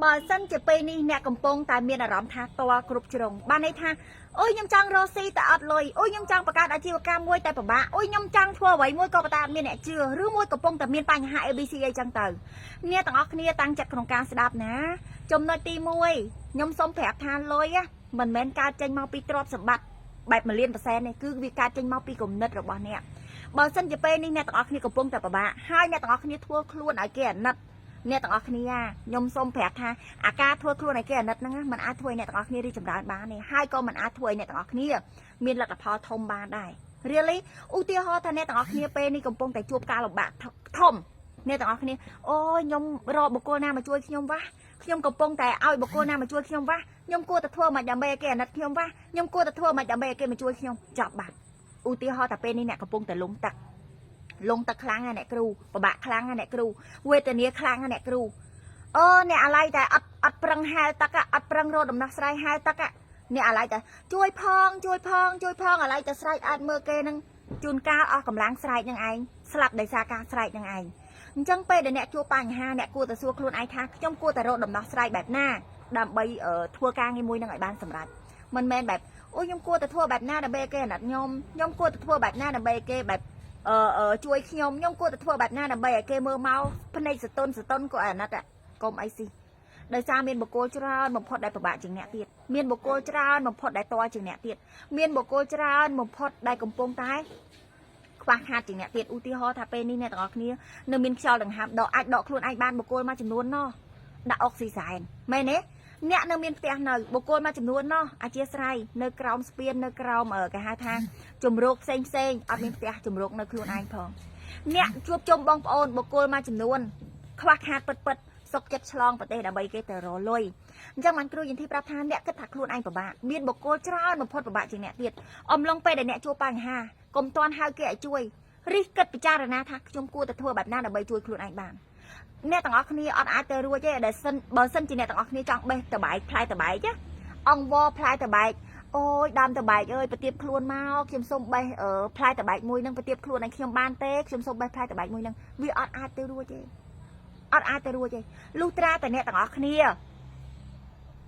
បើសិនជាពេលនេះអ្នកកំពុងតែមានអារម្មណ៍ថាតគ្រប់ជ្រុងបានន័យថាអូយខ្ញុំចង់រកស៊ីតែអត់លុយអូយខ្ញុំចង់បង្កើតអាជីវកម្មមួយតែពិបាកអូយខ្ញុំចង់ធ្វើអ្វីមួយក៏ប៉ុន្តែអត់មានអ្នកជឿឬមួយកំពុងតែមានបញ្ហា ABC អីចឹងទៅអ្នកទាំងអស់គ្នាតាំងចិត្តក្នុងការស្ដាប់ណាចំណុចទី1ខ្ញុំសូមប្រាប់ថាលុយមិនមែនកើតចេញមកពីទ្រព្យសម្បត្តិបែប1លាន%នេះគឺវាកើតចេញមកពីគំនិតរបស់អ្នកបើសិនជាពេលនេះអ្នកទាំងអស់គ្នាកំពុងតែពិបាកហើយអ្នកទាំងអស់គ្នាធ្វើខ្លួនឲ្យគេអាណិតអ្នកទាំងអស់គ្នាខ្ញុំសូមប្រាប់ថាអាការធ្វើខ្លួនឲ្យគេអាណិតហ្នឹងมันអាចធ្វើឲ្យអ្នកទាំងអស់គ្នារីកចម្រើនបានទេហើយក៏มันអាចធ្វើឲ្យអ្នកទាំងអស់គ្នាមានលទ្ធផលធំបានដែរ really ឧទាហរណ៍ថាអ្នកទាំងអស់គ្នាពេលនេះកំពុងតែជួបការលំបាកធំអ្នកទាំងអស់គ្នាអូយខ្ញុំរកបុគ្គលណាមកជួយខ្ញុំវ៉ាខ្ញុំកំពុងតែឲ្យបុគ្គលណាមកជួយខ្ញុំវ៉ាខ្ញុំគួរតែធ្វើមិនដើម្បីឲ្យគេអាណិតខ្ញុំវ៉ាខ្ញុំគួរតែធ្វើមិនដើម្បីឲ្យគេមកជួយខ្ញុំចប់បាត់ឧទាហរណ៍ថាពេលនេះអ្នកកំពុងតែលងទឹកខ្លាំងណាស់អ្នកគ្រូពិបាកខ្លាំងណាស់អ្នកគ្រូវេទនាខ្លាំងណាស់អ្នកគ្រូអូអ្នកអាឡ័យតែអត់ប្រឹងហែលទឹកអត់ប្រឹងរកដំណោះស្រាយហែលទឹកអ្នកអាឡ័យតែជួយផងអាឡ័យតែស្រែកអាចមើលគេនឹងជួនកាលអស់កម្លាំងស្រែកនឹងឯងស្លាប់ដោយសារការស្រែកនឹងឯងអញ្ចឹងពេលដែលអ្នកជួបបញ្ហាអ្នកគួរតែសួរខ្លួនឯងថាខ្ញុំគួរតែរកដំណោះស្រាយបែបណាដើម្បីធ្វើការងារមួយនឹងឲ្យបានសម្រេចមិនមែនបែបអូខ្ញុំគួរតែធ្វើបែបណាដើម្បីគេអាណិតខ្ញុំគួរតែធ្វើបែបណាដើម្បីគេបែបជួយខ្ញុំគួរតែធ្វើបែបណាដើម្បីឲ្យគេមើលមកភ្នែកសតុនក៏អាណិតកុំអីស៊ីដោយសារមានបុគ្គលច្រើនបំផុតដែលពិបាកជាងអ្នកទៀតមានបុគ្គលច្រើនបំផុតដែលតជាងអ្នកទៀតមានបុគ្គលច្រើនបំផុតដែលកំពុងតែខ្វះខាតជាងអ្នកទៀតឧទាហរណ៍ថាពេលនេះអ្នកទាំងអស់គ្នានៅមានខ្យល់ដង្ហើមអាចដកខ្លួនឯងបានបុគ្គលមួយចំនួនណោះដាក់អុកស៊ីសែនមែនទេអ្នកនៅមានផ្ទះនៅបុគ្គលមួយចំនួនណោះអធិស្ឋាននៅក្រោមស្ពាននៅក្រោមគេហៅថាជំរកផ្សេងអត់មានផ្ទះជំរកនៅខ្លួនឯងផងអ្នកជួបជុំបងប្អូនបុគ្គលមួយចំនួនខ្វះខាតពិតសុកចិត្តឆ្លងប្រទេសដើម្បីគេទៅរលុយអញ្ចឹងបានគ្រូយន្ទីប្រាប់ថាអ្នកគិតថាខ្លួនឯងពិបាកមានបុគ្គលច្រើនបំផុតពិបាកជាងអ្នកទៀតអំឡុងពេលដែលអ្នកជួបបញ្ហាកុំតាន់ហៅគេឲ្យជួយរិះគិតពិចារណាថាខ្ញុំគួរតែធ្វើបែបណាដើម្បីជួយខ្លួនឯងបានអ្នកទាំងអស់គ្នាអត់អាចទៅរួចទេដែលបើសិនជាអ្នកទាំងអស់គ្នាចង់បេះតបែកផ្លែតបែកណាអង្វរផ្លែតបែកអូយដើមតបែកអើយប្រទៀបខ្លួនមកខ្ញុំសូមបេះផ្លែតបែកមួយនឹងប្រទៀបខ្លួនឲ្យខ្ញុំបានទេខ្ញុំសូមបេះផ្លែតបែកមួយនឹងវាអត់អាចទៅរួចទេលុះត្រាតែអ្នកទាំងអស់គ្នា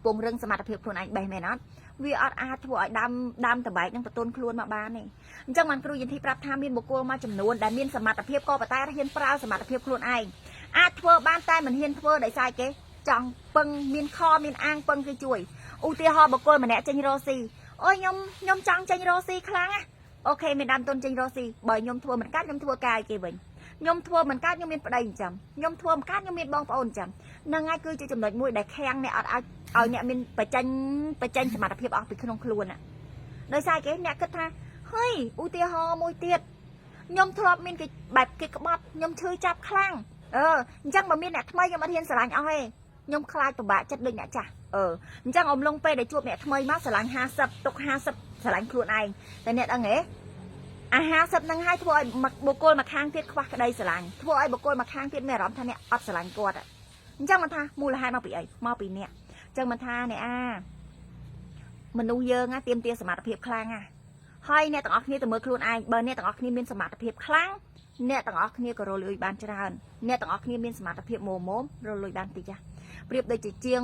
ពង្រឹងសមត្ថភាពខ្លួនឯងបេះមែនអត់វាអត់អាចធ្វើឲ្យដាំតបែកនឹងបន្ទន់ខ្លួនមកបានទេអញ្ចឹងបានគ្រូយន្ទីប្រាប់ថាមានបុគ្គលមួយចំនួនដែលមានសមត្ថភាពក៏ប៉ុន្តែហ៊ានប្រើសមត្ថភាពខ្លួនឯងអាចធ្វើបានតែមិនហ៊ានធ្វើដោយសារគេចង់ពឹងមានខមានអាងពឹងគេជួយឧទាហរណ៍បុគ្គលម្នាក់ចេញរកស៊ីអូយខ្ញុំចង់ចេញរកស៊ីខ្លាំងណាអូខេមានដើមទុនចេញរកស៊ីបើខ្ញុំធ្វើមិនកាត់ខ្ញុំធ្វើការឲ្យគេវិញខ្ញុំធ្វើមិនកាត់ខ្ញុំមានប្តីចិញ្ចឹមខ្ញុំធ្វើមិនកាត់ខ្ញុំមានបងប្អូនចិញ្ចឹមហ្នឹងហើយគឺជាចំណុចមួយដែលខាំងអ្នកអត់ឲ្យអ្នកមានបញ្ចេញសមត្ថភាពអស់ពីក្នុងខ្លួនណាដោយសារគេអ្នកគិតថាហុយឧទាហរណ៍មួយទៀតខ្ញុំធ្លាប់មានគេបែបគេក្បត់ខ្ញុំឈឺចាប់ខ្លាំងអញ្ចឹងបើមានអ្នកថ្មីខ្ញុំអត់ហ៊ានស្រឡាញ់អស់ទេខ្ញុំខ្លាចពិបាកចិត្តដូចអ្នកចាស់អញ្ចឹងអំឡុងពេលដែលជួបអ្នកថ្មីមកស្រឡាញ់50ទុក50ស្រឡាញ់ខ្លួនឯងតែអ្នកដឹងទេអា50ហ្នឹងហើយធ្វើឲ្យបុគ្គលមកខាងទៀតខ្វះក្តីស្រឡាញ់ធ្វើឲ្យបុគ្គលមកខាងទៀតមានអារម្មណ៍ថាអ្នកអត់ស្រឡាញ់គាត់អញ្ចឹងមិនថាមូលហេតុមកពីអីមកពីអ្នកអញ្ចឹងមិនថាអ្នកមនុស្សយើងទាមទារសមត្ថភាពខ្លាំងហើយអ្នកទាំងអស់គ្នាទៅមើលខ្លួនឯងបើអ្នកទាំងអស់គ្នាមានសមត្ថភាពខ្លាំងអ្នកទាំងអស់គ្នាក៏រលួយបានច្រើនអ្នកទាំងអស់គ្នាមានសមត្ថភាពមមរលួយបានតិចប្រៀបដូចជាជាង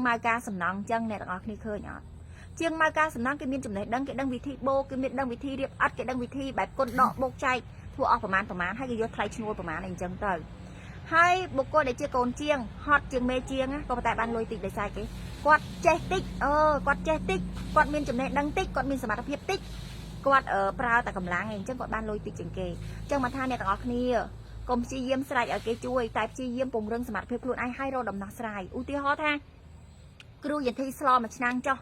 ម៉ៅការសំណង់អញ្ចឹងអ្នកទាំងអស់គ្នាឃើញអត់ជាងម៉ៅការសំណង់គេមានចំណេះដឹងគេដឹងវិធីបូកគេមានដឹងវិធីរៀបអត់គេដឹងវិធីបែបគុណដកបូកចែកធ្វើអស់ប្រមាណហើយគេយកថ្លៃឈ្នួលប្រមាណអីអញ្ចឹងទៅហើយបុគ្គលដែលជាកូនជាងហត់ជាងមេជាងក៏ប៉ុន្តែបានលុយតិចដោយសារគេគាត់ចេះតិចគាត់ចេះតិចគាត់មានចំណេះដឹងតិចគាត់មានសមត្ថភាពតិចគាត់ប្រើតែកម្លាំងអញ្ចឹងគាត់បានលុយតិចជាងគេអញ្ចឹងមកថាអ្នកទាំងអស់គ្នាកុំព្យាយាមស្រែកឲ្យគេជួយតែព្យាយាមពង្រឹងសមត្ថភាពខ្លួនឯងឲ្យរកដំណោះស្រាយឧទាហរណ៍ថាគ្រូយន្ទីស្លមួយឆ្នាំចុះ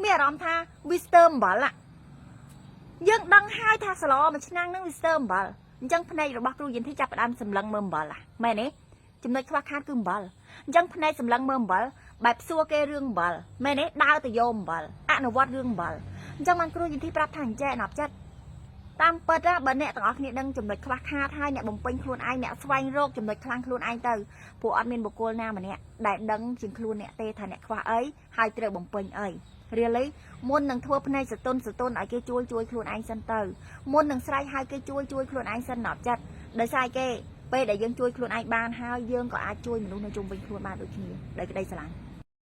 មានអារម្មណ៍ថា Wister អំបិលយើងដឹងហើយថាស្លមួយឆ្នាំហ្នឹង Wister អំបិលអញ្ចឹងភ្នែករបស់គ្រូយន្ទីចាប់ផ្ដើមសម្លឹងមើលអំបិលមែនទេចំណុចខ្វះខាតគឺអំបិលអញ្ចឹងភ្នែកសម្លឹងមើលអំបិលបែបសួរគេរឿងអំបិលមែនទេដើរទៅយកអំបិលអនុវត្តរឿងអំបិលអញ្ចឹងបានគ្រូយន្ទីប្រាប់ថាអញ្ចេះអត់ចិត្តតាមពិតបើអ្នកទាំងអស់គ្នាដឹងចំណុចខ្វះខាតហើយអ្នកបំពេញខ្លួនឯងអ្នកស្វែងរកចំណុចខ្លាំងខ្លួនឯងទៅព្រោះអត់មានបុគ្គលណាម្នាក់ដែលដឹងជាងខ្លួនអ្នកទេថាអ្នកខ្វះអីហើយត្រូវបំពេញអីreally មុននឹងធ្វើភ្នែកសតុនឲ្យគេជួយខ្លួនឯងសិនទៅមុននឹងស្រែកឲ្យគេជួយខ្លួនឯងសិនអត់ចិត្តដោយសារគេ ពេលដែលយើងជួយខ្លួនឯងបានហើយយើងក៏អាចជួយមនុស្សនៅជុំវិញខ្លួនបានដូចគ្នាដោយក្តីស្រឡាញ់